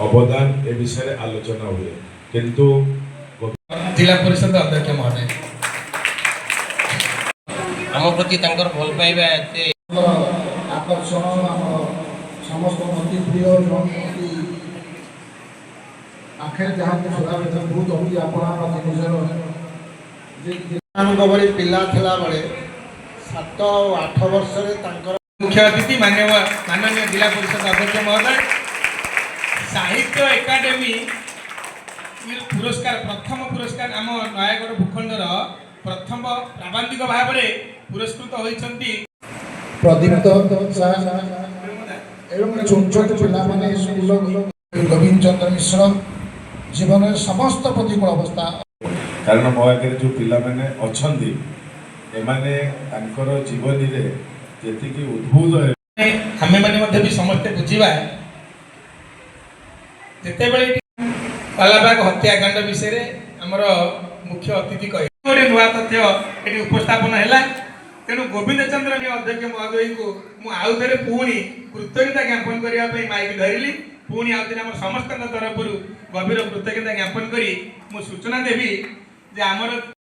अवदान ए विषय आलोचना हुए किंतु जिला परिषद अध्यक्ष महोदय आम प्रति भल पाइबा आकर्षण समस्त अति प्रिय आखे जहाँ बहुत अति आपड़ी पिला थिला बेले 7-8 वर्ष मुख्य अतिथि माननीय जिला परिषद अध्यक्ष महोदय साहित्य एकाडेमी पुरस्कार प्रथम पुरस्कार आम नयागढ़ भूखंडर प्रथम प्राबंधिक भाव में पुरस्कृत होती प्रदीप्त एवं छोट छोट पिला माने स्कूल गोविंद चंद्र मिश्र जीवन समस्त प्रतिकूल अवस्था कारण मो आगे जो पिला माने अछंदी एमाने तांकर जीवनी रे जेतिकी उद्भूत हमें माने भी समस्त बुझीबा जेते बेले पालाबाग हत्याकांड विषय आमर मुख्य अतिथि कहे गोटे नुआ तथ्य ये उपस्थापन है तेणु गोविंद चंद्र अध्यक्ष महोदय को मुझे पुणी कृतज्ञता ज्ञापन करने माइक धरली पुणी आउ समस्त तरफ गभीर कृतज्ञता ज्ञापन करी सूचना देवी जे आमर